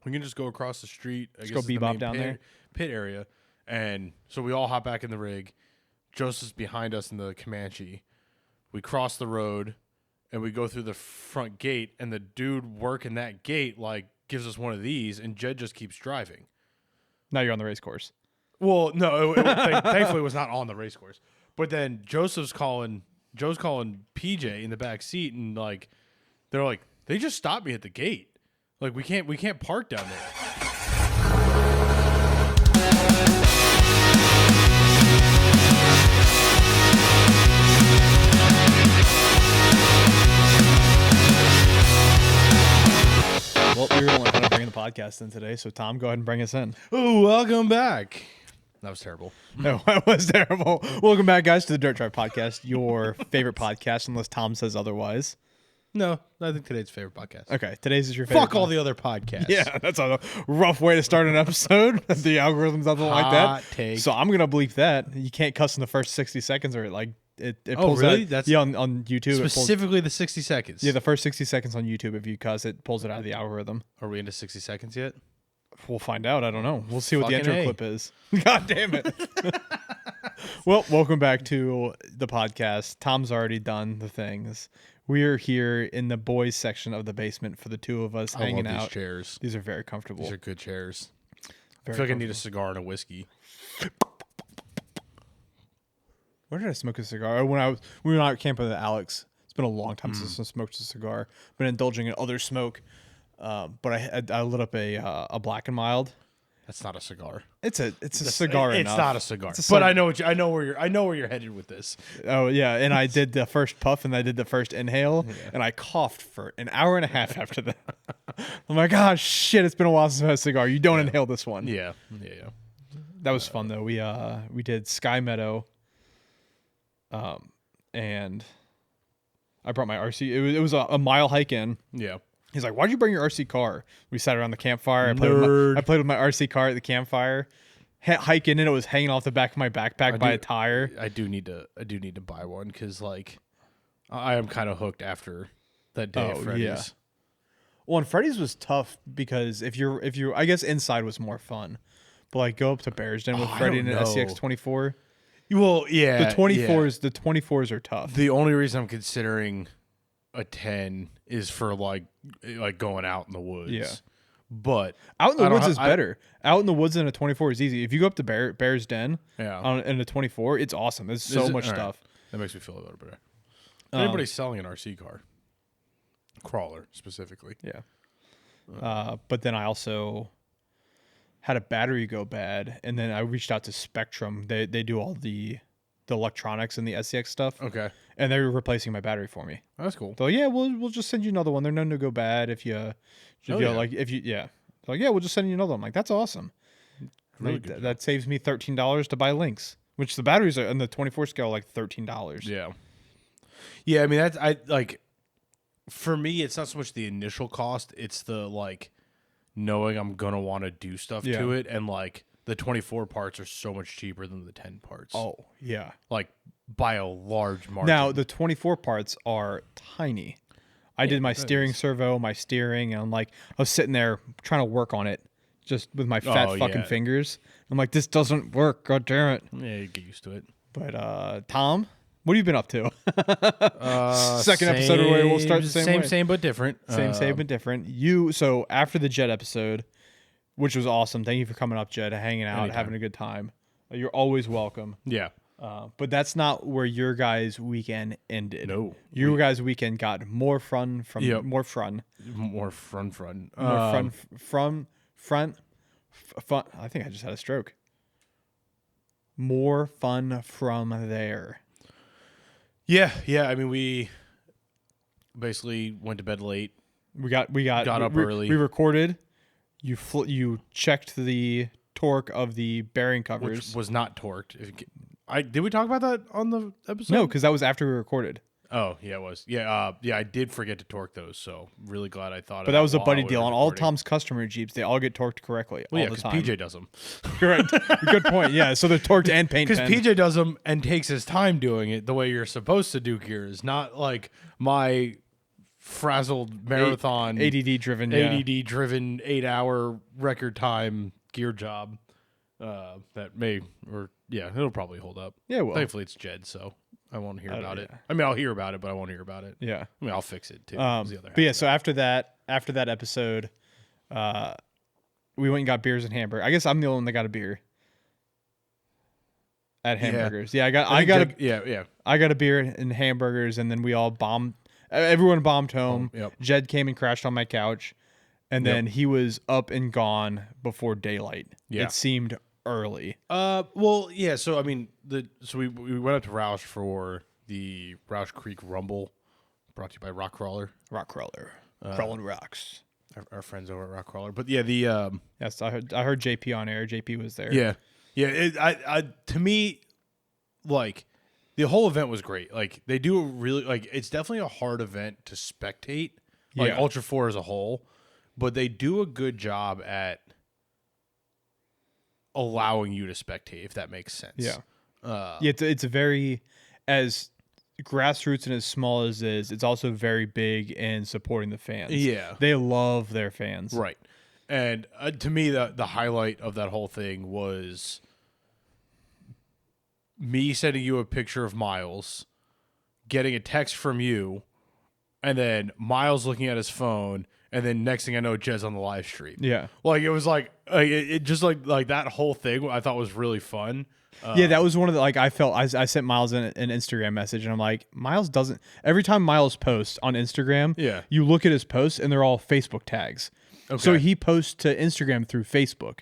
We can just go across the street. Just go bebop down there. Pit area. And so we all hop back in the rig. Joseph's behind us in the Comanche. We cross the road, and we go through the front gate, and the dude working that gate, like, gives us one of these, and Jed just keeps driving. Now you're on the race course. Well, no, thankfully it was not on the race course. But then Joe's calling PJ in the back seat, and, like, they're like, they just stopped me at the gate. Like, we can't park down there. Well, we were the one kind of bringing the podcast in today, so Tom, go ahead and bring us in. Oh, welcome back. That was terrible. No, that was terrible. Welcome back, guys, to the Dirt Drive Podcast, your favorite podcast, unless Tom says otherwise. No, I think today's favorite podcast. Okay, today's is your favorite. Fuck all the other podcasts. Yeah, that's a rough way to start an episode. The algorithm doesn't like that. Take. So I'm gonna bleep that. You can't cuss in the first 60 seconds, or it Oh, pulls really? out. That's yeah, on YouTube. specifically the 60 seconds. Yeah, the first 60 seconds on YouTube. If you cuss, it pulls it out of the algorithm. Are we into 60 seconds yet? We'll find out. I don't know. We'll see what the Fucking intro A. clip is. God damn it. Well, welcome back to the podcast. Tom's already done the things. We are here in the boys section of the basement for the two of us hanging love out. these chairs. These are very comfortable. These are good chairs. I Very feel like I need a cigar and a whiskey. Where did I smoke a cigar? Oh, we were out camping with Alex. It's been a long time since I smoked a cigar. Been indulging in other smoke, but I lit up a Black and Mild. That's not a cigar. It's a cigar. It's enough. not a cigar. It's a But cigar. I know where you're headed with this. Oh yeah, and I did the first puff and I did the first inhale, and I coughed for an hour and a half after that. I'm like, oh shit, it's been a while since I had a cigar. You don't inhale this one. Yeah. That was fun though. We did Sky Meadow, and I brought my RC. It was a mile hike in. Yeah. He's like, why'd you bring your RC car? We sat around the campfire. I played with my RC car at the campfire. Hiking in, it was hanging off the back of my backpack by a tire. I do need to buy one because, like, I am kind of hooked after that day at Freddy's. Yeah. Well, and Freddy's was tough because if you're, I guess inside was more fun, but like go up to Bears Den with Freddy and an SCX-24. Well, yeah, the 24s are tough. The only reason I'm considering a 10 is for like going out in the woods. Yeah. But out in the woods is better. Out in the woods in a 24 is easy. If you go up to Bear's Den in a 24, it's awesome. There's so much stuff. Right. That makes me feel a little better. Anybody's selling an RC car. Crawler, specifically. Yeah. But then I also had a battery go bad, and then I reached out to Spectrum. They do all the electronics and the SCX stuff. Okay. And they're replacing my battery for me. That's cool. So yeah, we'll just send you another one. They're known to go bad if you we'll just send you another one. I'm like, that's awesome. Really good. That saves me $13 to buy links, which the batteries are in the 24 scale like $13. Yeah. Yeah, I mean for me it's not so much the initial cost, it's the like knowing I'm gonna want to do stuff to it, and like the 24 parts are so much cheaper than the 10 parts. Oh, yeah. Like by a large margin. Now, the 24 parts are tiny. I did my steering servo, my steering, and I was sitting there trying to work on it just with my fat fucking fingers. I'm like, this doesn't work. God damn it. Yeah, you get used to it. But, Tom, what have you been up to? Second episode of the way we'll start the same way. Same but different. Same but different. So after the Jet episode, which was awesome. Thank you for coming up, Jed, hanging out, Anytime. having a good time. You're always welcome. Yeah. But that's not where your guys' weekend ended. No. Your guys' weekend got more fun from More fun. More fun. I think I just had a stroke. More fun from there. Yeah. I mean, we basically went to bed late. We got up early. We recorded. You checked the torque of the bearing covers, which was not torqued. Did we talk about that on the episode? No, because that was after we recorded. Oh yeah, it was. Yeah, I did forget to torque those, so really glad I thought. But that was a buddy deal on all Tom's customer Jeeps. They all get torqued correctly all the time. PJ does them. Correct. Good point. Yeah, so they're torqued and paint. Because PJ does them and takes his time doing it the way you're supposed to do gears, not like my frazzled marathon ADD driven 8-hour record time gear job that may it'll probably hold up. Yeah, well, thankfully it's Jed, so I won't hear about it. I mean, I'll hear about it, but I won't hear about it. Yeah, I mean, I'll fix it too. But yeah, so after that episode, we went and got beers and hamburger. I guess I'm the only one that got a beer at Hamburgers. Yeah, I got a beer and hamburgers, and then we all bombed. Everyone bombed home. Yep. Jed came and crashed on my couch, and then he was up and gone before daylight. Yeah. It seemed early. Well, yeah. So I mean, we went up to Roush for the Roush Creek Rumble, brought to you by Rockcrawler. Crawling rocks. Our friends over at Rockcrawler. But yeah, the yes, I heard JP on air. JP was there. Yeah. To me, like, the whole event was great. Like, they do a really, like, it's definitely a hard event to spectate, like Ultra 4 as a whole, but they do a good job at allowing you to spectate, if that makes sense. Yeah. It's a very, as grassroots and as small as it is, it's also very big in supporting the fans. Yeah. They love their fans. Right. And to me, the highlight of that whole thing was me sending you a picture of Miles, getting a text from you, and then Miles looking at his phone, and then next thing I know, Jed's on the live stream. Yeah. Like, it was like, it just like that whole thing I thought was really fun. Yeah, that was one of the, like, I sent Miles an Instagram message, and I'm like, Miles doesn't, every time Miles posts on Instagram, you look at his posts, and they're all Facebook tags. Okay. So he posts to Instagram through Facebook.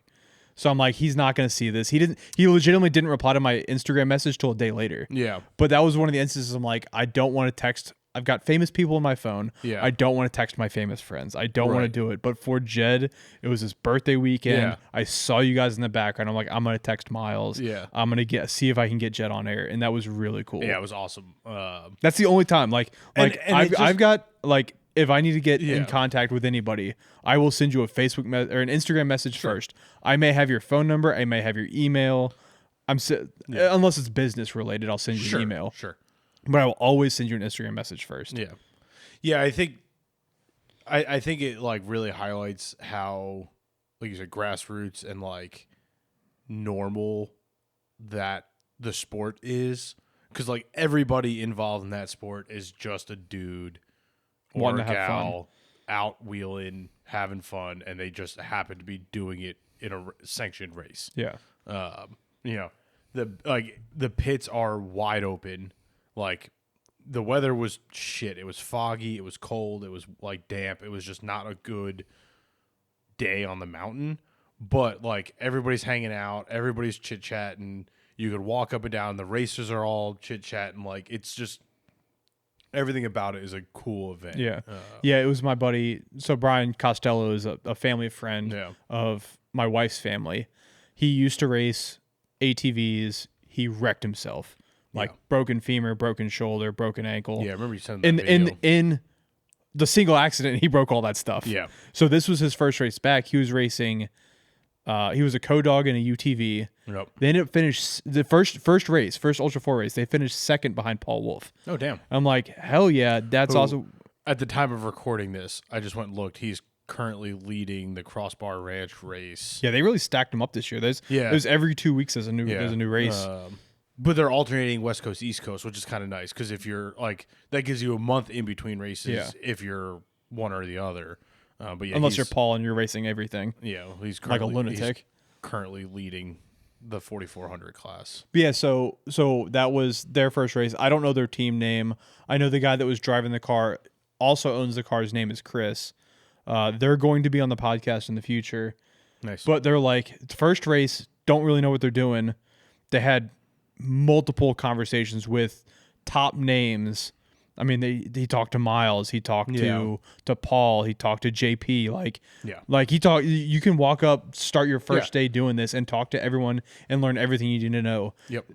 So I'm like, he's not going to see this. He legitimately didn't reply to my Instagram message till a day later. Yeah. But that was one of the instances I'm like, I don't want to text. I've got famous people on my phone. Yeah. I don't want to text my famous friends. I don't want to do it. But for Jed, it was his birthday weekend. Yeah. I saw you guys in the background. I'm like, I'm going to text Miles. Yeah. I'm going to see if I can get Jed on air. And that was really cool. Yeah, it was awesome. That's the only time. I've got, like, if I need to get in contact with anybody, I will send you a Facebook or an Instagram message first. I may have your phone number. I may have your email. Unless it's business related, I'll send you an email. Sure. But I will always send you an Instagram message first. Yeah. Yeah, I think it, like, really highlights how, like you said, grassroots and, like, normal that the sport is. Because, like, everybody involved in that sport is just a dude or a gal out wheeling, having fun, and they just happen to be doing it in a sanctioned race. Yeah. You know, the pits are wide open. Like, the weather was shit. It was foggy. It was cold. It was, like, damp. It was just not a good day on the mountain. But, like, everybody's hanging out. Everybody's chit-chatting. You could walk up and down. The racers are all chit-chatting. Like, it's just, everything about it is a cool event. Yeah. It was my buddy. So Brian Costello is a family friend of my wife's family. He used to race ATVs. He wrecked himself. Like, broken femur, broken shoulder, broken ankle. Yeah, I remember you sent that video. In the single accident, he broke all that stuff. Yeah. So this was his first race back. He was racing. He was a co-dog in a UTV. Yep. They ended up finished the first Ultra 4 race. They finished second behind Paul Wolf. Oh, damn. I'm like, hell yeah, that's also. At the time of recording this, I just went and looked. He's currently leading the Crossbar Ranch race. Yeah, they really stacked him up this year. There's every 2 weeks there's a new race. But they're alternating West Coast, East Coast, which is kind of nice because if you're, like, that gives you a month in between races if you're one or the other. But yeah, unless you're Paul and you're racing everything. Yeah, he's like a lunatic. He's currently leading the 4,400 class. But yeah, so that was their first race. I don't know their team name. I know the guy that was driving the car also owns the car. His name is Chris. They're going to be on the podcast in the future. Nice. But they're like, first race, don't really know what they're doing. They had multiple conversations with top names. I mean, he talked to Miles, he talked to Paul, he talked to JP. You can walk up, start your first day doing this, and talk to everyone and learn everything you need to know. Yep.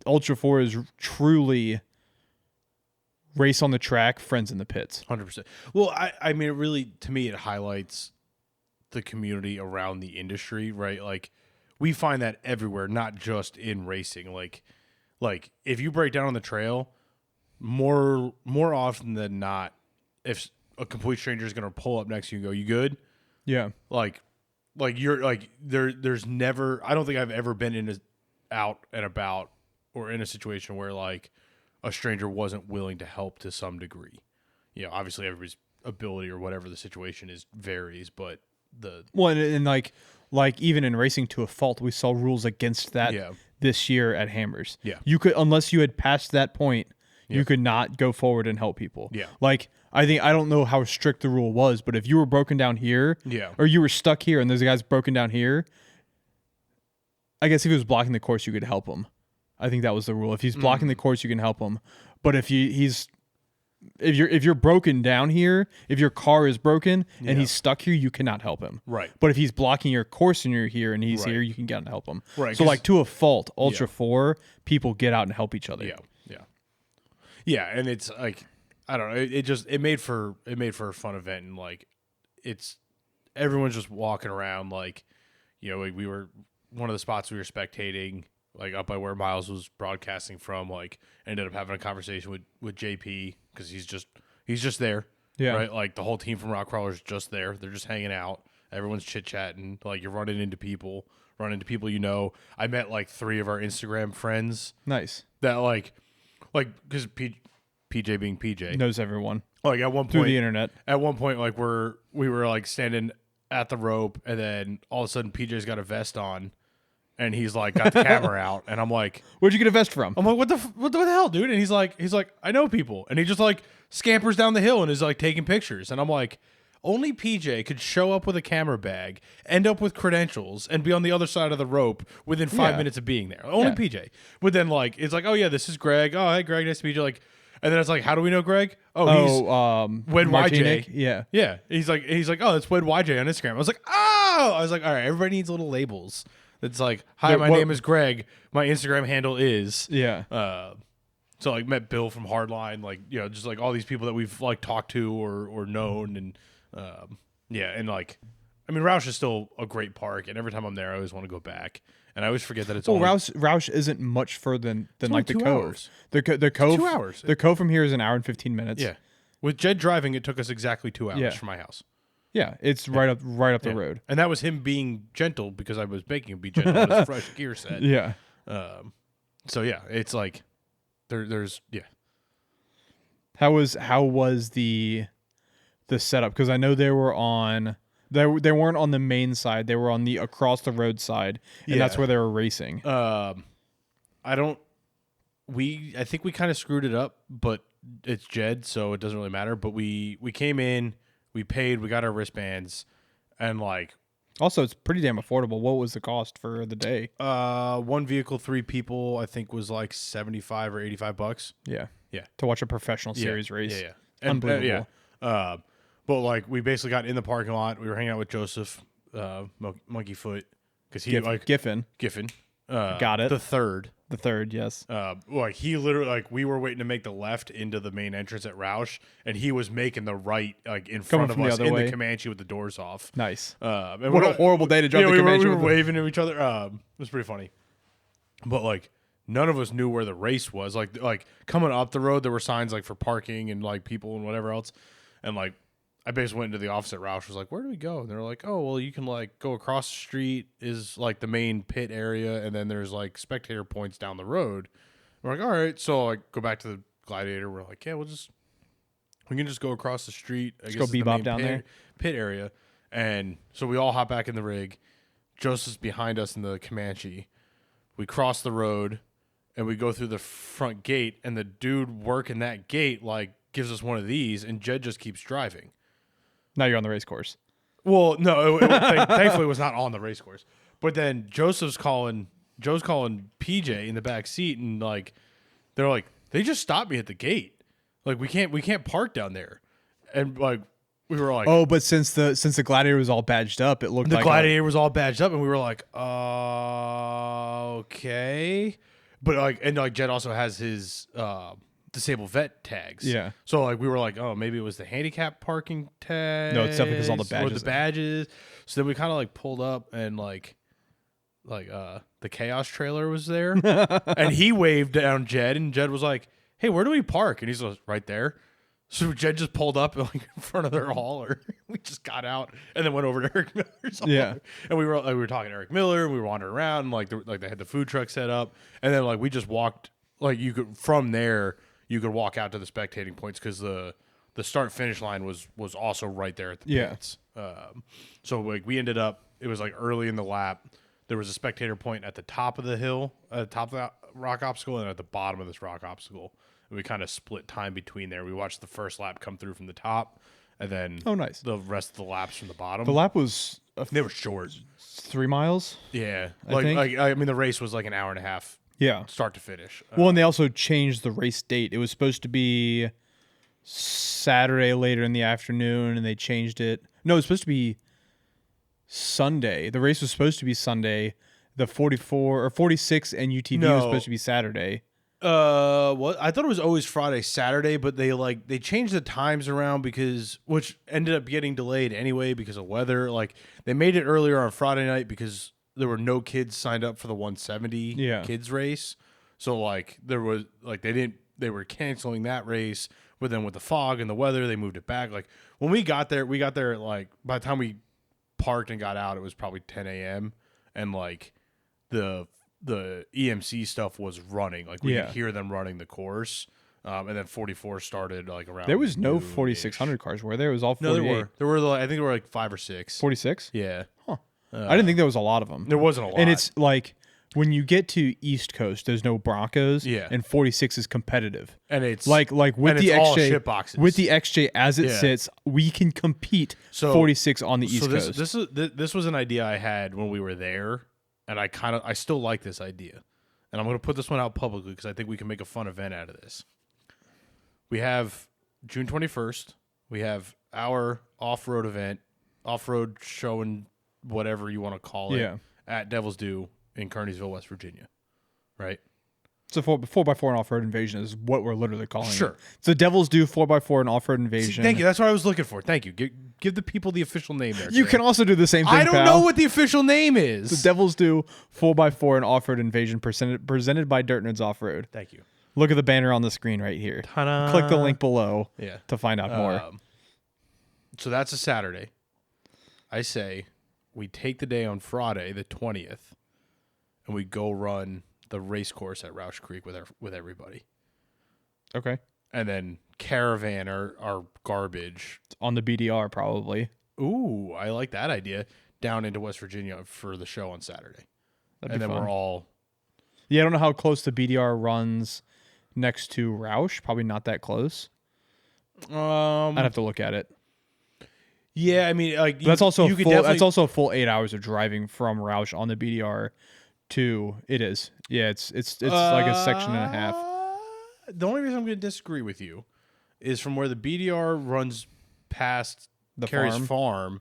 Ultra 4 is truly race on the track, friends in the pits. 100%. Well, I mean, it really, to me, it highlights the community around the industry, right? Like, we find that everywhere, not just in racing. Like if you break down on the trail, more often than not, if a complete stranger is gonna pull up next to you and go, "You good?" Yeah. Like you're like there's never, I don't think I've ever been out and about or in a situation where like a stranger wasn't willing to help to some degree. You know, obviously everybody's ability or whatever the situation is varies, but and like even in racing to a fault, we saw rules against that this year at Hammers. Yeah. You could, unless you had passed that point, you could not go forward and help people. Yeah. Like, I don't know how strict the rule was, but if you were broken down here, or you were stuck here and there's a guy's broken down here, I guess if he was blocking the course, you could help him. I think that was the rule. If he's blocking the course, you can help him. But if you're broken down here, if your car is broken and he's stuck here, you cannot help him. Right. But if he's blocking your course and you're here and he's here, you can get and help him. Right. So like to a fault, Ultra 4, people get out and help each other. Yeah. Yeah. Yeah, and it's like, I don't know, it made for a fun event, and like everyone's just walking around, like, you know, like we were one of the spots we were spectating, like up by where Miles was broadcasting from, like ended up having a conversation with JP because he's just there. Yeah. Right? Like the whole team from Rock Crawler's just there. They're just hanging out. Everyone's chit chatting. Like you're running into people you know. I met like 3 of our Instagram friends. Nice. That like because PJ being PJ knows everyone. Like at one point through the internet. At one point, like we were like standing at the rope, and then all of a sudden PJ's got a vest on, and he's like got the camera out, and I'm like, "Where'd you get a vest from?" I'm like, "What the hell, dude?" And he's like, "I know people," and he just like scampers down the hill and is like taking pictures, and I'm like, only PJ could show up with a camera bag, end up with credentials, and be on the other side of the rope within 5 minutes of being there. Only PJ. But then like it's like, oh yeah, this is Greg. Oh hey Greg, nice to meet you. Like. And then it's like, how do we know Greg? Oh, he's Wed YJ. Yeah. Yeah. He's like, oh, it's Wed YJ on Instagram. I was like, oh! I was like, all right, everybody needs little labels. It's like, hi, my name is Greg. My Instagram handle is. Yeah. So like met Bill from Hardline, like, you know, just like all these people that we've like talked to or known. And yeah. And like, I mean, Roush is still a great park. And every time I'm there, I always want to go back. And I always forget that it's Roush isn't much further than like the Cove. Hours. The Cove. 2 hours. The Cove from here is an hour and 15 minutes. Yeah. With Jed driving, it took us exactly 2 hours from my house. Yeah, it's right up the road. And that was him being gentle because I was making him be gentle on his fresh gear set. Yeah. So yeah, it's like there's yeah. How was the setup? Because I know they were on. They weren't on the main side. They were on the across the road side, and that's where they were racing. I think we kind of screwed it up, but it's Jed, so it doesn't really matter. But we came in, we paid, we got our wristbands, and like also it's pretty damn affordable. What was the cost for the day? One vehicle, 3 people, I think was like $75 or $85. Yeah, yeah, to watch a professional series race. Yeah, and, unbelievable. But like we basically got in the parking lot. We were hanging out with Joseph, Monkeyfoot, because he Giffen. Got it. The third, yes. Like he literally, like we were waiting to make the left into the main entrance at Roush, and he was making the right, like in front of us in the Comanche with the doors off. Nice. And what a horrible day to drive the Comanche. We were waving to each other. It was pretty funny, but like none of us knew where the race was. Like coming up the road, there were signs like for parking and like people and whatever else, and like. I basically went into the office at Roush, was like, where do we go? And they're like, oh, well, you can like go across the street is like the main pit area, and then there's like spectator points down the road. We're like, all right. So like go back to the Gladiator. We're like, yeah, we can just go across the street. I guess go bebop down there. Pit area. And so we all hop back in the rig. Joseph's behind us in the Comanche. We cross the road and we go through the front gate, and the dude working that gate like gives us one of these, and Jed just keeps driving. Now you're on the race course. Well, no, thankfully it was not on the race course. But then Joe's calling PJ in the back seat, and like they're like, they just stopped me at the gate. Like we can't park down there. And like we were like, oh, but since the Gladiator was all badged up, it looked like the Gladiator was all badged up, and we were like, okay. But like, and like Jed also has his disabled vet tags. Yeah. So like we were like, oh, maybe it was the handicap parking tag. No, it's definitely because all the badges. Or the badges. So then we kind of like pulled up, and like the Chaos trailer was there, and he waved down Jed, and Jed was like, hey, where do we park? And he's like, right there. So Jed just pulled up like in front of their hauler. We just got out and then went over to Eric Miller's hauler. Yeah. And we were talking to Eric Miller, and we were wandering around, and like they had the food truck set up, and then like we just walked like you could from there you could walk out to the spectating points because the start finish line was also right there at the pits. So like we ended up, it was like early in the lap. There was a spectator point at the top of the hill, at the top of that rock obstacle, and at the bottom of this rock obstacle. And we kind of split time between there. We watched the first lap come through from the top, and then nice. The rest of the laps from the bottom. The lap was they were short, 3 miles. Yeah, I mean the race was like an hour and a half. Yeah, start to finish. Well, and they also changed the race date. It was supposed to be Saturday later in the afternoon, and they changed it. No, it was supposed to be Sunday. The race was supposed to be Sunday. The 44 or 46 and UTV was supposed to be Saturday. What? I thought it was always Friday, Saturday, but they changed the times around which ended up getting delayed anyway because of weather. Like they made it earlier on Friday night because there were no kids signed up for the 170 kids race. So like there was like they were canceling that race, but then with the fog and the weather, they moved it back. Like when we got there at like by the time we parked and got out, it was probably 10 a.m. and like the EMC stuff was running. Like we could hear them running the course. And then 44 started like around. There was no 4600 cars, were there? It was all 48. No, there were. I think there were like 5 or 6. 46? Yeah. Huh. I didn't think there was a lot of them. There wasn't a lot. And it's like when you get to East Coast, there's no Broncos. Yeah. And 46 is competitive. And it's like with the XJ, all shit boxes. With the XJ as it sits, we can compete 46 on the East Coast. This was an idea I had when we were there, and I still like this idea. And I'm going to put this one out publicly because I think we can make a fun event out of this. We have June 21st. We have our off-road event, off-road show and whatever you want to call it, at Devil's Due in Kearneysville, West Virginia, right? So 4x4 and off-road invasion is what we're literally calling it. So Devil's Due 4x4 and off-road invasion. Thank you. That's what I was looking for. Thank you. Give the people the official name there. You can also do the same thing, I don't know what the official name is. The Devil's Due 4x4 and off-road invasion presented by DirtNerds Off-Road. Thank you. Look at the banner on the screen right here. Ta-da. Click the link below to find out more. So that's a Saturday. I say we take the day on Friday, the 20th, and we go run the race course at Roush Creek with everybody. Okay. And then caravan our garbage. On the BDR, probably. Ooh, I like that idea. Down into West Virginia for the show on Saturday. That'd be fun. We're all... Yeah, I don't know how close the BDR runs next to Roush. Probably not that close. I'd have to look at it. Yeah, I mean, like that's also a full 8 hours of driving from Roush on the BDR to it is. Yeah, it's like a section and a half. The only reason I'm going to disagree with you is from where the BDR runs past Carey's farm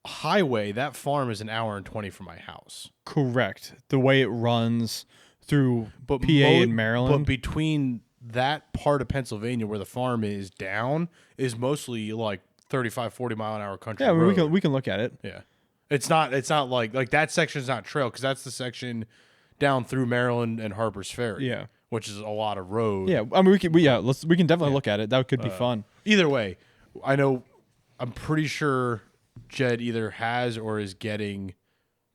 highway. That farm is an hour and 20 from my house. Correct. The way it runs through PA and Maryland, but between that part of Pennsylvania where the farm is down is mostly like 35, 40 mile an hour country road. we can look at it. Yeah. It's not like that section is not trail because that's the section down through Maryland and Harper's Ferry. Yeah. Which is a lot of road. Yeah. I mean, we can definitely look at it. That could be fun. Either way, I'm pretty sure Jed either has or is getting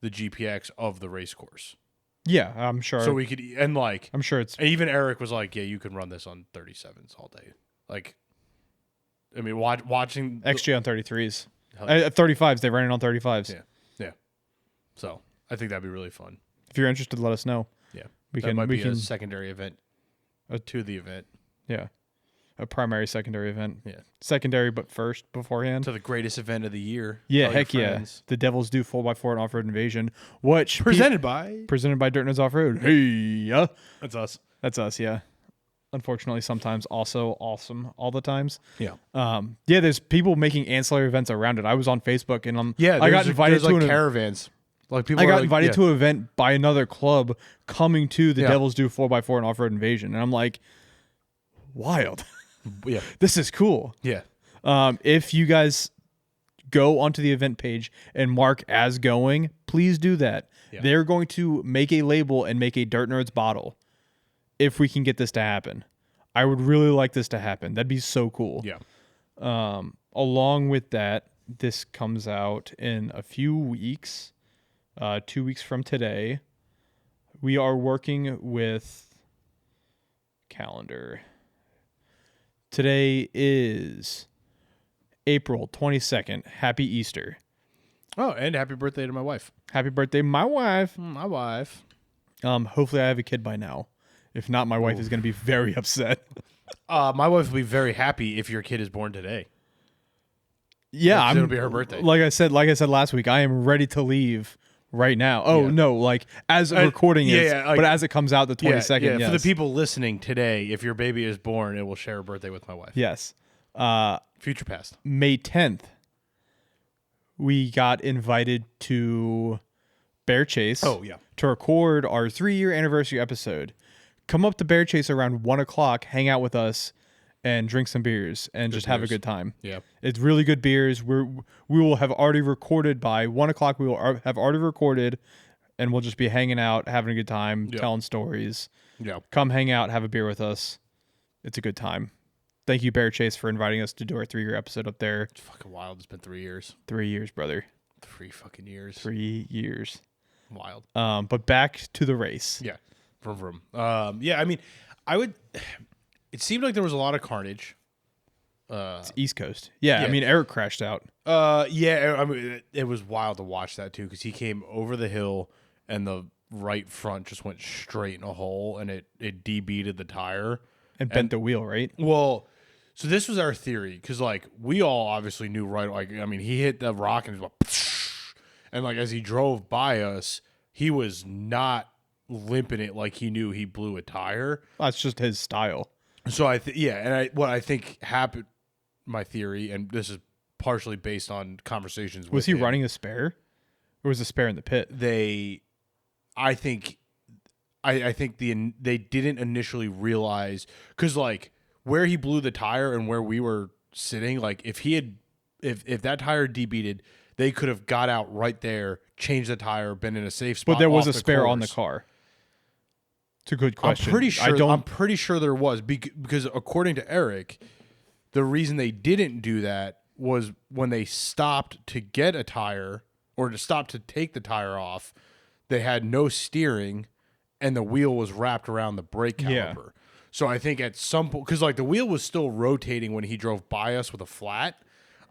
the GPX of the race course. Yeah, I'm sure. So we could, and like, I'm sure it's. And even Eric was like, yeah, you can run this on 37s all day. Like, I mean, watching XJ on 33s. 35s, they ran it on 35s. Yeah. So I think that'd be really fun. If you're interested, let us know. Yeah. We can be a secondary event to the event. Yeah. A primary, secondary event. Yeah. Secondary, but first, beforehand. To the greatest event of the year. Yeah, heck yeah. The Devil's Due 4x4 and Off-Road Invasion, which... Presented by DirtNerds Off-Road. Hey, yeah. That's us. That's us, yeah. Unfortunately, sometimes also awesome all the times. Yeah. Yeah, there's people making ancillary events around it. I was on Facebook, and I got invited to caravans. Like people I got invited to an event by another club coming to the Devil's Due 4x4 and Off-Road Invasion. And I'm like, wild. Yeah. This is cool. Yeah. If you guys go onto the event page and mark as going, please do that. Yeah. They're going to make a label and make a Dirt Nerds bottle if we can get this to happen. I would really like this to happen. That'd be so cool. Yeah. Along with that, this comes out in a few weeks, 2 weeks from today. We are working with calendar. Today is April 22nd. Happy Easter. Oh, and happy birthday to my wife. Happy birthday, my wife. My wife. Hopefully I have a kid by now. If not, my wife is going to be very upset. My wife will be very happy if your kid is born today. Yeah, it'll be her birthday. Like I said last week, I am ready to leave right now. Oh no, like as recording is, like, but as it comes out the 22nd. Yeah, yes. For the people listening today, if your baby is born, it will share a birthday with my wife. Yes. Future past. May 10th, we got invited to Bear Chase. Oh yeah. To record our 3-year anniversary episode. Come up to Bear Chase around 1:00, hang out with us, and drink some beers and just have a good time. Yeah. It's really good beers. We will have already recorded by 1:00. We will have already recorded, and we'll just be hanging out, having a good time, telling stories. Yeah. Come hang out, have a beer with us. It's a good time. Thank you, Bear Chase, for inviting us to do our 3-year episode up there. It's fucking wild. It's been 3 years. 3 years, brother. 3 fucking years. 3 years. Wild. But back to the race. Yeah. Vroom. Yeah, I mean, it seemed like there was a lot of carnage. It's East Coast. Yeah, I mean, Eric crashed out. Yeah, I mean, it was wild to watch that too, because he came over the hill and the right front just went straight in a hole, and it debeated the tire And bent the wheel, right? Well, so this was our theory, because like we all obviously knew right. Like, I mean, he hit the rock and it was like, and like as he drove by us, he was not limping it like he knew he blew a tire. That's just his style. So what I think happened, my theory, and this is partially based on conversations with Was he him, running a spare? Or was the spare in the pit? I think they didn't initially realize, because like where he blew the tire and where we were sitting, like if that tire debeated, they could have got out right there, changed the tire, been in a safe spot. But there was a the spare on the course. car. It's a good question. I'm pretty sure there was, because according to Eric, the reason they didn't do that was when they stopped to get a tire or to stop to take the tire off, they had no steering and the wheel was wrapped around the brake caliper. Yeah. So I think at some point, because like the wheel was still rotating when he drove by us with a flat.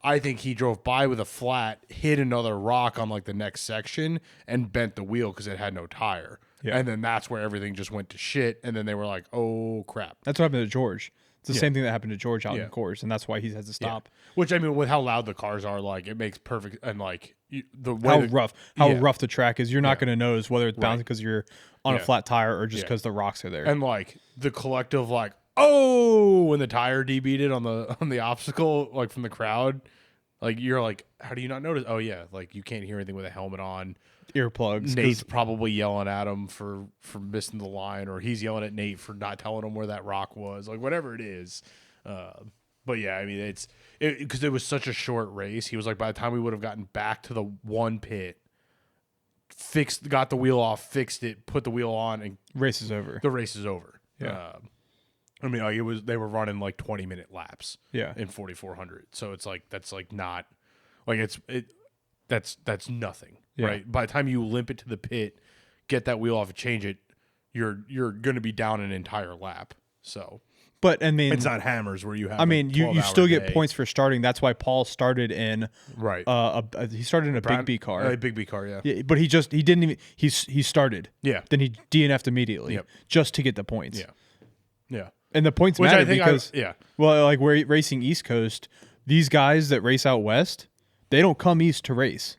I think he drove by with a flat, hit another rock on like the next section, and bent the wheel because it had no tire. Yeah. And then that's where everything just went to shit. And then they were like, "Oh crap!" That's what happened to George. It's the same thing that happened to George out in the course, and that's why he has to stop. Yeah. Which, I mean, with how loud the cars are, like it makes perfect, and like the way how rough the track is. You're not going to notice whether it's bouncing because you're on a flat tire or just because the rocks are there. And like the collective, like, oh, when the tire debeated on the obstacle, like from the crowd, like you're like, how do you not notice? Oh yeah, like you can't hear anything with a helmet on. Earplugs. Nate's probably yelling at him for missing the line, or he's yelling at Nate for not telling him where that rock was, like whatever it is. But yeah, I mean, because it was such a short race. He was like, by the time we would have gotten back to the one pit, got the wheel off, fixed it, put the wheel on, and race is over. The race is over. Yeah. I mean, like they were running like 20-minute laps. Yeah. In 4,400. So it's like that's like not like that's nothing. Yeah. Right. By the time you limp it to the pit, get that wheel off and change it, you're going to be down an entire lap. So, but I mean, it's not Hammers where you have. I mean, you still get points for starting. That's why Paul started in right. He started in a Big B car. A Big B car, yeah. But he didn't even. He started. Yeah. Then he DNF'd immediately. Yep. Just to get the points. Yeah. Yeah. And the points matter because well, like we're racing East Coast. These guys that race out west, they don't come east to race.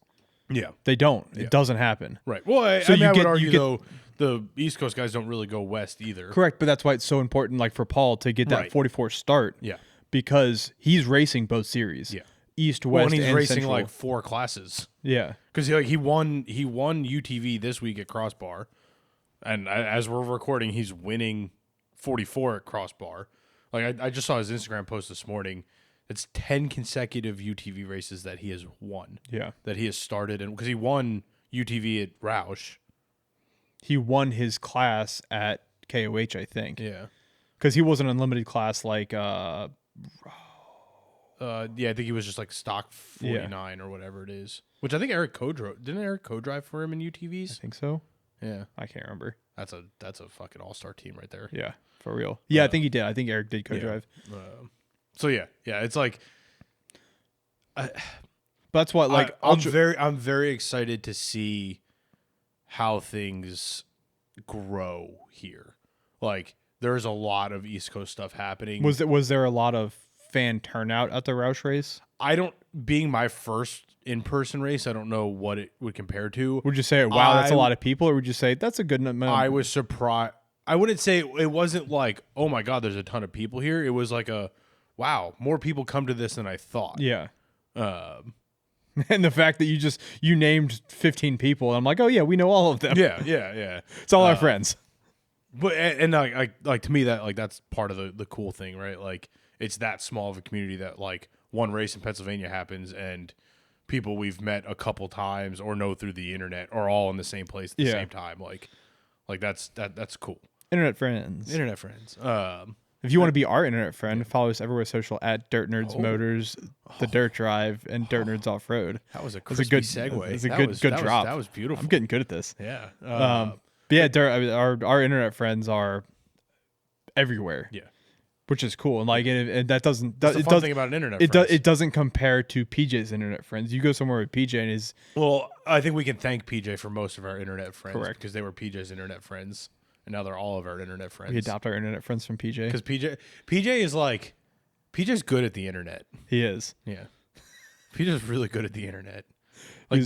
Yeah. They don't. It doesn't happen. Right. Well, I would argue, though, the East Coast guys don't really go west either. Correct, but that's why it's so important, like, for Paul to get that 44 start. Yeah. Because he's racing both series. Yeah. East, west, and he's racing, Central. like, 4 classes. Yeah. Because he won UTV this week at Crossbar. And as we're recording, he's winning 44 at Crossbar. Like, I just saw his Instagram post this morning. It's 10 consecutive UTV races that he has won. Yeah. That he has started. And because he won UTV at Roush. He won his class at KOH, I think. Yeah. Because he wasn't unlimited class like yeah, I think he was just like stock 49 or whatever it is. Which I think Eric co-drove. Didn't Eric co-drive for him in UTVs? I think so. Yeah, I can't remember. That's a fucking all-star team right there. Yeah, for real. Yeah, I think he did. I think Eric did co-drive. Yeah. So yeah, it's like. That's what like I'm very excited to see how things grow here. Like there's a lot of East Coast stuff happening. Was there a lot of fan turnout at the Roush race? Being my first in-person race, I don't know what it would compare to. Would you say, wow, that's a lot of people, or would you say that's a good amount? I was surprised. I wouldn't say it wasn't like, oh my God, there's a ton of people here. It was like wow, more people come to this than I thought. Yeah. And the fact that you named 15 people, I'm like, oh yeah, we know all of them. Yeah. It's all our friends. But and like to me that's part of the cool thing, right? Like it's that small of a community that like one race in Pennsylvania happens and people we've met a couple times or know through the internet are all in the same place at the same time. Like that's cool. Internet friends. If you want to be our internet friend, follow us everywhere social at DirtNerds Motors, The Dirt Drive, and DirtNerds Offroad. That was a good segue. It's a good drop. That was beautiful. I'm getting good at this. Yeah. But yeah, our internet friends are everywhere. Yeah. Which is cool, and like, and that doesn't. That's the fun thing about an internet. It doesn't compare to PJ's internet friends. You go somewhere with PJ and his. Well, I think we can thank PJ for most of our internet friends, correct? Because they were PJ's internet friends, and now they're all of our internet friends. We adopt our internet friends from PJ because PJ is like, PJ's good at the internet. He is. Yeah, PJ's really good at the internet. Like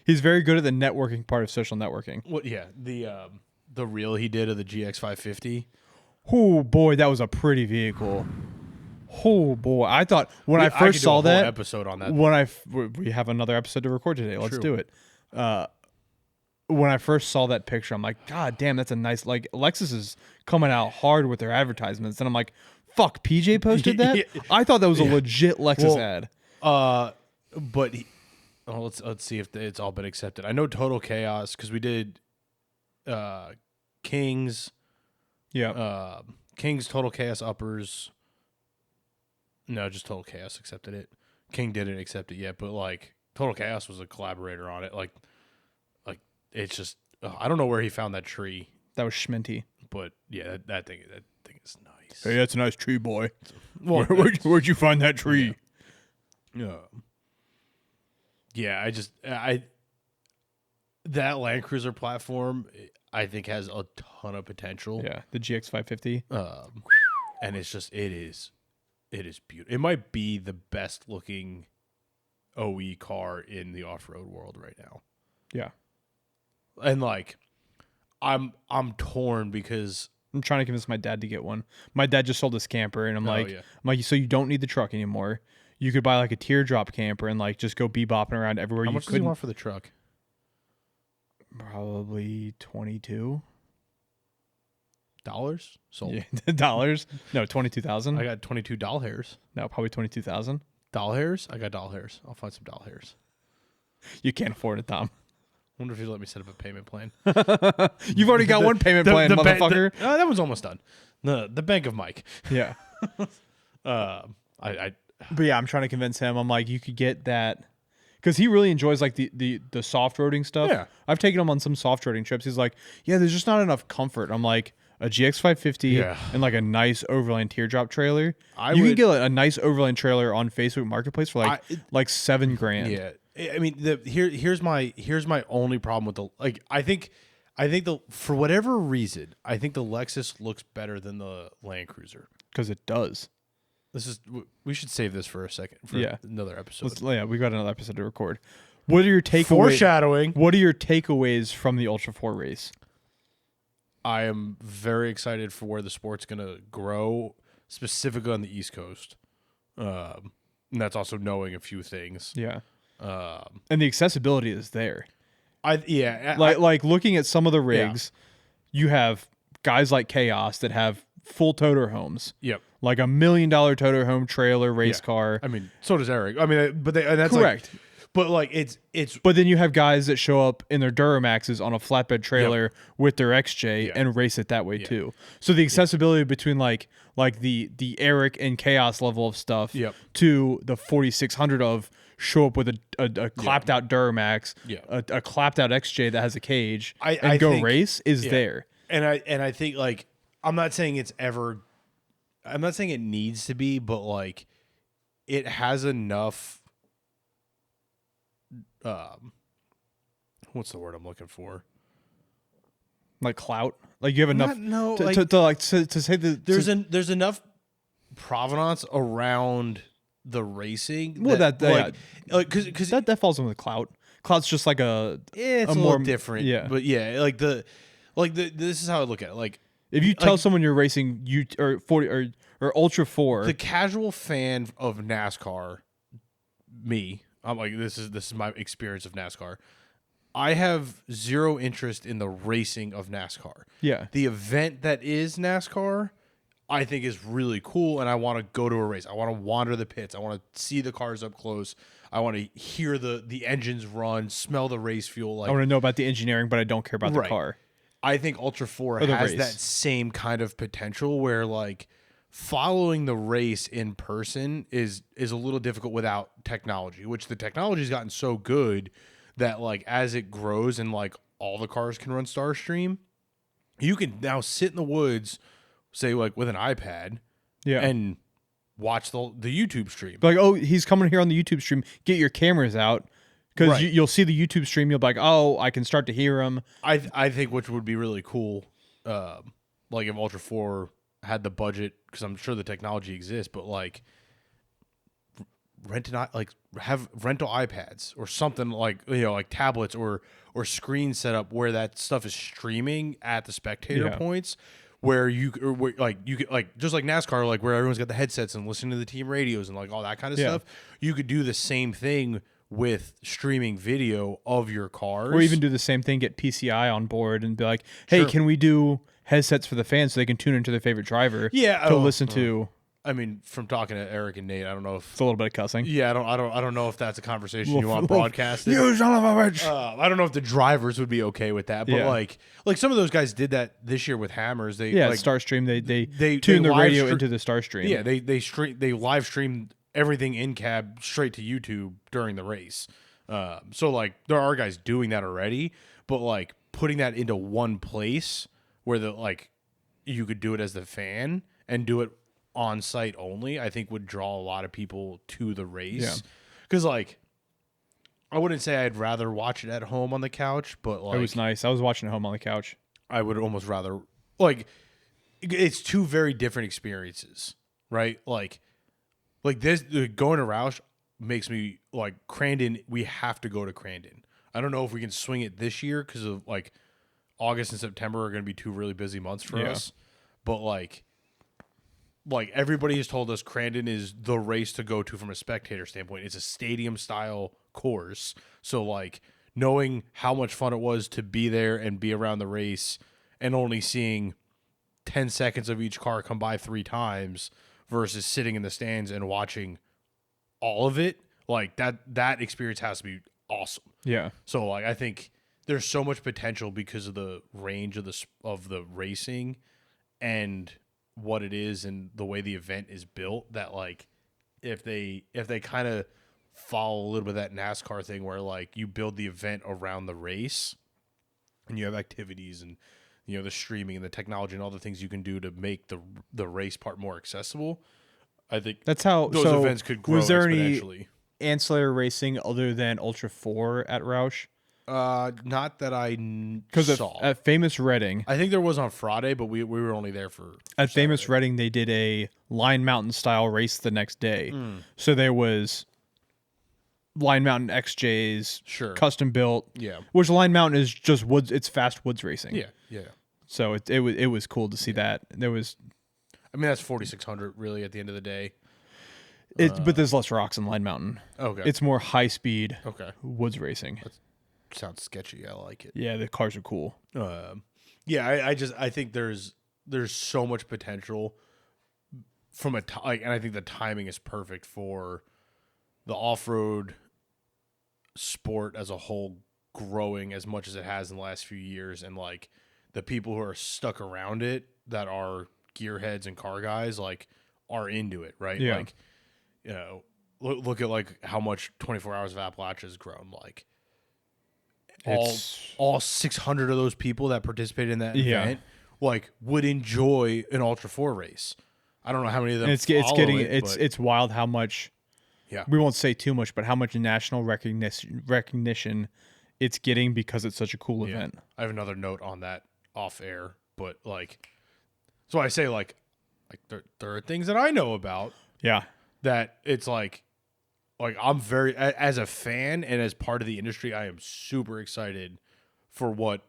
he's very good at the networking part of social networking. Well, yeah, the reel he did of the GX550. Oh boy, that was a pretty vehicle. Oh boy, I thought when I first saw that episode on that. We have another episode to record today. Let's do it. When I first saw that picture, I'm like, God damn, that's a nice. Like Lexus is coming out hard with their advertisements, and I'm like, fuck, PJ posted that. I thought that was a legit Lexus ad. But let's see if it's all been accepted. I know Total Chaos because we did Kings. Yeah. King's Total Chaos uppers. No, just Total Chaos accepted it. King didn't accept it yet, but like Total Chaos was a collaborator on it. Like it's just I don't know where he found that tree. That was Schminty. But yeah, that thing is nice. Hey, that's a nice tree, boy. Well, where'd you find that tree? Yeah, that Land Cruiser platform I think has a ton of potential. Yeah, the GX550. And it's just it is beautiful. It might be the best looking OE car in the off-road world right now. Yeah. And like I'm torn because I'm trying to convince my dad to get one. My dad just sold his camper and I'm like, so you don't need the truck anymore. You could buy like a teardrop camper and like just go bebopping around everywhere. How much does he want for the truck? Probably $22 sold. Yeah, dollars. No, 22,000. I got 22 doll hairs. No, probably 22,000. Doll hairs? I got doll hairs. I'll find some doll hairs. You can't afford it, Tom. Wonder if you let me set up a payment plan. You've already got one payment plan, motherfucker. That one's almost done. The Bank of Mike. Yeah. But yeah, I'm trying to convince him. I'm like, you could get that. Because he really enjoys like the soft roading stuff. Yeah. I've taken him on some soft roading trips. He's like, yeah, there's just not enough comfort. I'm like, a GX550 and like a nice Overland teardrop trailer. You can get a nice Overland trailer on Facebook Marketplace for like $7,000. Yeah. I mean, here's my only problem with the like. I think for whatever reason, I think the Lexus looks better than the Land Cruiser because it does. We should save this for a second for another episode. We got another episode to record. What are your takeaways? Foreshadowing. What are your takeaways from the Ultra 4 race? I am very excited for where the sport's going to grow, specifically on the East Coast. And that's also knowing a few things. Yeah. And the accessibility is there. Like looking at some of the rigs, you have guys like Chaos that have full toter homes. Yep. Like $1 million toter home trailer race car. I mean, so does Eric. I mean, but that's correct. But like it's But then you have guys that show up in their Duramaxes on a flatbed trailer with their XJ and race it that way too. So the accessibility between like the Eric and Chaos level of stuff to the 4600 of show up with a clapped out Duramax, a clapped out XJ that has a cage, and I go think, race is there. And I think like I'm not saying it needs to be, but like it has enough. What's the word I'm looking for? Like clout. Like you have enough to say that there's enough provenance around the racing. Well, that falls under the clout. Clout's just like it's a more little different. Yeah, but yeah, this is how I look at it. Like if you tell someone you're racing or 40 or Ultra 4, the casual fan of NASCAR, me. I'm like, this is my experience of NASCAR. I have zero interest in the racing of NASCAR. Yeah. The event that is NASCAR, I think is really cool, and I want to go to a race. I want to wander the pits. I want to see the cars up close. I want to hear the engines run, smell the race fuel. Like, I want to know about the engineering, but I don't care about the car. I think Ultra 4 has that same kind of potential where, like, following the race in person is a little difficult without technology, which the technology's gotten so good that like as it grows and like all the cars can run Starstream, you can now sit in the woods, say like with an iPad, and watch the YouTube stream. Like, oh, he's coming here on the YouTube stream. Get your cameras out because you'll see the YouTube stream. You'll be like, oh, I can start to hear him. I think which would be really cool, like if Ultra 4 had the budget, because I'm sure the technology exists, but like have rental iPads or something, like, you know, like tablets or screens set up where that stuff is streaming at the spectator points, where you could like just like NASCAR, like where everyone's got the headsets and listening to the team radios and like all that kind of stuff. You could do the same thing with streaming video of your cars, or even do the same thing, get PCI on board and be like, hey, can we do headsets for the fans so they can tune into their favorite driver to listen to. I mean, from talking to Eric and Nate, I don't know if it's a little bit of cussing. Yeah, I don't know if that's a conversation you want broadcasted. You son of a bitch. I don't know if the drivers would be okay with that, but like some of those guys did that this year with Hammers. They Starstream. They tuned the radio into the Starstream. Yeah, they live streamed everything in cab straight to YouTube during the race. So like there are guys doing that already, but like putting that into one place where you could do it as the fan and do it on site only, I think would draw a lot of people to the race. Because like I wouldn't say I'd rather watch it at home on the couch, but like it was nice. I was watching at home on the couch. I would almost rather, like, it's two very different experiences, right? Like this going to Roush makes me like Crandon. We have to go to Crandon. I don't know if we can swing it this year because of like August and September are going to be two really busy months for us. But like everybody has told us Crandon is the race to go to from a spectator standpoint. It's a stadium style course. So like knowing how much fun it was to be there and be around the race and only seeing 10 seconds of each car come by 3 times versus sitting in the stands and watching all of it, like that experience has to be awesome. Yeah. So like I think there's so much potential because of the range of the racing and what it is and the way the event is built, that like if they kind of follow a little bit of that NASCAR thing where like you build the event around the race and you have activities and, you know, the streaming and the technology and all the things you can do to make the race part more accessible, I think that's how those events could grow exponentially. Any ancillary racing other than Ultra 4 at Roush? Not that I saw. At Famous Reading, I think there was on Friday, but we were only there for at Saturday. Famous Reading, they did a Line Mountain style race the next day. So there was Line Mountain XJs, custom built. Yeah, which Line Mountain is just woods. It's fast woods racing. Yeah. So it was cool to see that. There was, I mean, that's 4600 really at the end of the day. But there's less rocks in Line Mountain. Okay, it's more high speed. Woods racing. Sounds sketchy. I like it. Yeah, the cars are cool. I think there's so much potential from and I think the timing is perfect for the off-road sport as a whole growing as much as it has in the last few years, and like the people who are stuck around it that are gearheads and car guys like are into it, right? Yeah. Like, you know, look at like how much 24 Hours of Appalachia has grown. Like all 600 of those people that participated in that event like would enjoy an Ultra 4 race. I don't know how many of them. It's wild how much. Yeah, we won't say too much, but how much national recognition it's getting because it's such a cool event. I have another note on that off air, but like, so I say like there are things that I know about. Yeah, that it's like I'm very, as a fan and as part of the industry, I am super excited for what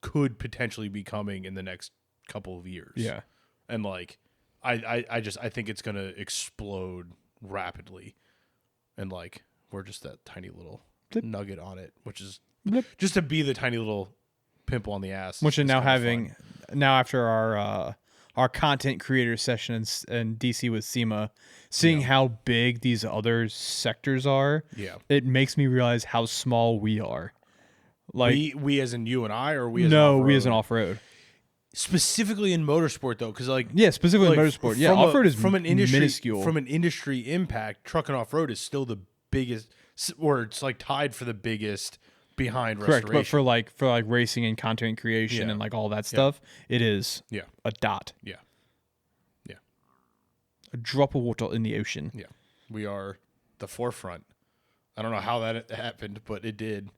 could potentially be coming in the next couple of years. Yeah, and like I think it's gonna explode rapidly. And like we're just that tiny little nugget on it, which is just to be the tiny little pimple on the ass. Which is now having after our content creator session in DC with SEMA, seeing how big these other sectors are. Yeah, it makes me realize how small we are. Like we as in you and I, or we as we as an off-road. Specifically in motorsport, though, because specifically in motorsport, off-road is from an industry minuscule. From an industry impact, truck and off-road is still the biggest, or it's like tied for the biggest behind correct. restoration. But for like racing and content creation and like all that stuff, it is a dot. Yeah, a drop of water in the ocean. Yeah, we are the forefront. I don't know how that happened, but it did.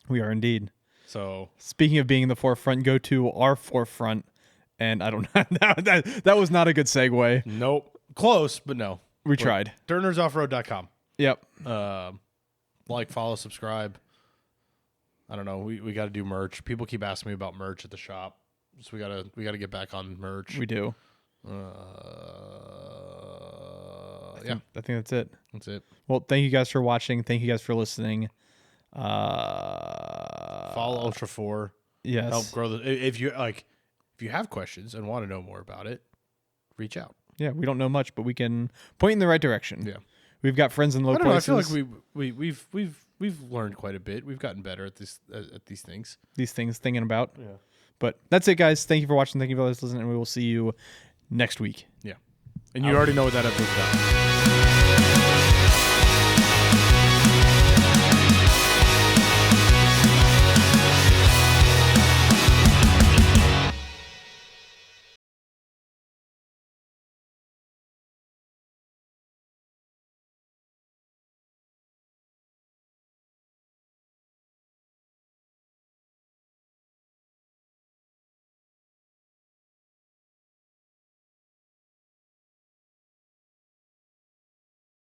We are indeed. So speaking of being in the forefront, go to our forefront, and I don't know that was not a good segue. Nope, close, but no. We tried. DirtNerdsOffroad.com. Yep. Like, follow, subscribe. I don't know. We got to do merch. People keep asking me about merch at the shop, so we gotta get back on merch. We do. I think that's it. That's it. Well, thank you guys for watching. Thank you guys for listening. Follow Ultra 4. Yes. Help grow the. If you have questions and want to know more about it, reach out. Yeah, we don't know much, but we can point in the right direction. Yeah. We've got friends in low places. I feel like we've learned quite a bit. We've gotten better at these things. Thinking about. Yeah. But that's it, guys. Thank you for watching. Thank you for listening, and we will see you next week. Yeah. And you already know what that episode's about.